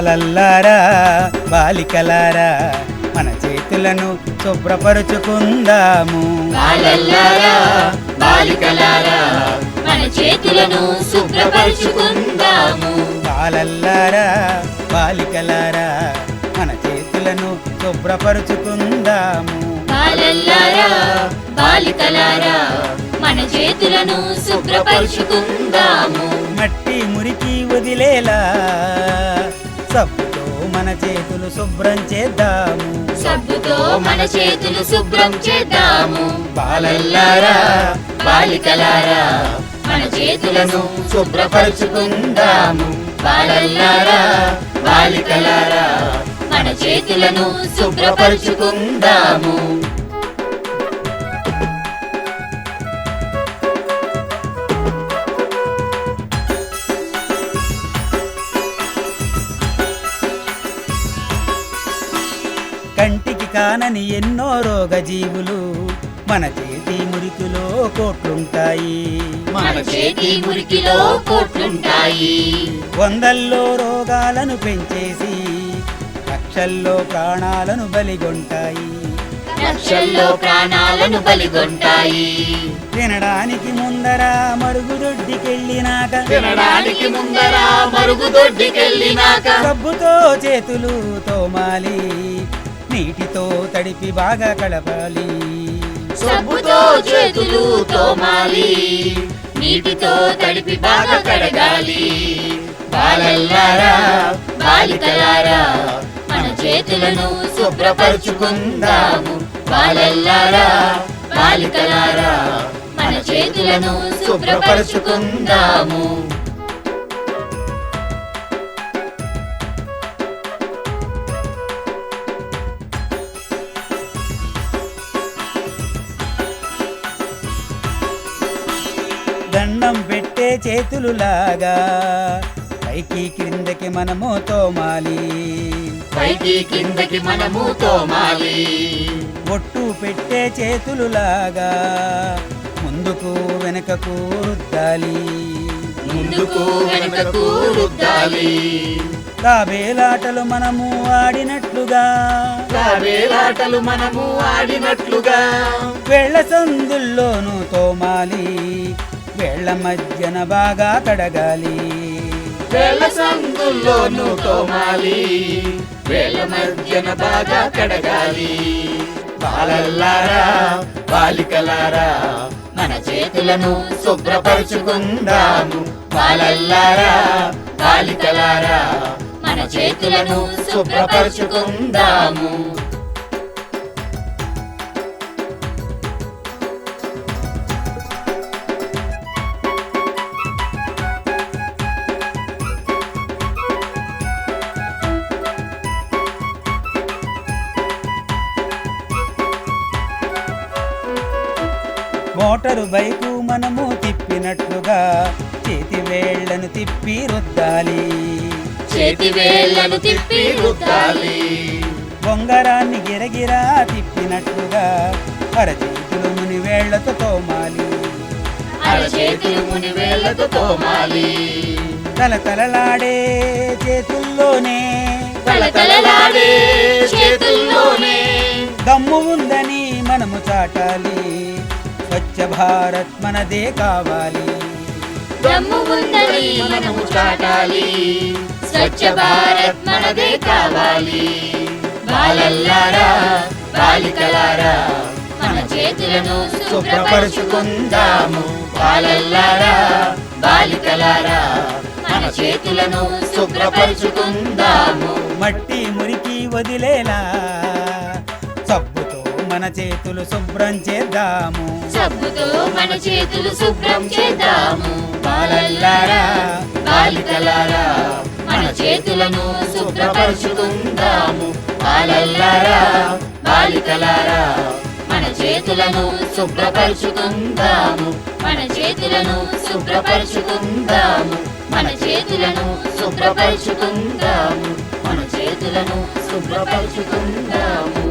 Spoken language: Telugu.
బాలల్లారా బాలికలారా మన చేతులను శుభ్రపరుచుకుందాము. బాలల్లారా బాలికలారా మన చేతులను శుభ్రపరుచుకుందాము. బాలల్లారా బాలికలారా మన చేతులను శుభ్రపరుచుకుందాము. బాలల్లారా బాలికలారా మన చేతులను శుభ్రపరుచుకుందాము. మట్టి మురికి వదిలేలా సబ్బుతో మన చేతులు శుభ్రం చేద్దాము. సబ్బుతో మన చేతులు శుభ్రం చేద్దాము. బాలల్లారా బాలికలారా మన చేతులను శుభ్రపరుచుకుందాము. బాలల్లారా బాలికలారా మన చేతులను శుభ్రపరుచుకుందాము. కంటికి కానని ఎన్నో రోగజీవులు మన చేతి మురికిలో కోట్లుంటాయి. మన చేతి మురికిలో కోట్లుంటాయి. వందల్లో రోగాలను పెంచేసి లక్షల్లో ప్రాణాలను బలిగొంటాయి. లక్షల్లో ప్రాణాలను బలిగొంటాయి. తినడానికి ముందర మరుగుదొడ్డికెళ్ళినాక తినడానికి ముందర మరుగుదొడ్డికెళ్ళినాక సబ్బుతో చేతులు తోమాలి, నీటితో తడిపి బాగా కడపాలి. సబ్బుతో చేతులు తోమాలి, నీటితో తడిపి బాగా కడగాలి. బాలల్లారా బాలికలారా మన చేతులను శుభ్రపరుచుకుందాము. బాలల్లారా బాలికలారా మన చేతులను శుభ్రపరుచుకుందాము. దండం పెట్టే చేతులులాగా పైకి క్రిందకి మనము తోమాలి. పైకి కిందకి మనము తోమాలి. ఒట్టు పెట్టే చేతులులాగా ముందుకు వెనకకు రుద్దాలి. ముందుకు వెనుకకు రుద్దాలి. తాబేలాటలు మనము ఆడినట్లుగా వేలాటలు మనము ఆడినట్లుగా వేళ్ల సందుల్లోనూ తోమాలి, వేళ్ల మధ్యన బాగా కడగాలి. వేళ్ళ సందుల్లోనూ తోమాలి, వేళ్ళ మధ్యన బాగా కడగాలి. బాలల్లారా బాలికలారా మన చేతులను శుభ్రపరుచుకుందాము. బాలల్లారా బాలికలారా మన చేతులను శుభ్రపరుచుకుందాము. మోటారు బైకు మనము తిప్పినట్లుగా చేతి వేళ్లను తిప్పి రుద్దాలి. చేతి వేళ్ళను తిప్పి రుద్దాలి. బొంగరాన్ని గిరగిరా తిప్పినట్లుగా అరచేతులు ముని వేళ్లతో తోమాలి. అరచేతులు ముని వేళ్ళతో తోమాలి. తలతలలాడే చేతుల్లోనే తలతలలాడే చేతుల్లోనే దమ్ము ఉందని మనము చాటాలి. స్వచ్ఛ భారత్ మనదే కావాలి. దమ్ము ఉందని మనము చాటాలి. స్వచ్ఛ భారత్ మనదే కావాలి. బాలల్లారా బాలికలారా మన చేతులను శుభ్రపరుచుకుందాము. బాలల్లారా బాలికలారా మన చేతులను శుభ్రపరుచుకుందాము. మట్టి మురికి వదిలేలా సబ్బుతో మన చేతులు శుభ్రం చేద్దాము. సబ్బుతో మన చేతులు శుభ్రం చేద్దాము. బాలల్లారా బాలికలారా మన చేతులను శుభ్రపరుచుకుందాము. బాలల్లారా బాలికలారా మన చేతులను శుభ్రపరుచుకుందాము. మన చేతులను శుభ్రపరుచుకుందాము. మన చేతులను శుభ్రపరుచుకుందాము. మన చేతులను శుభ్రపరుచుకుందాము.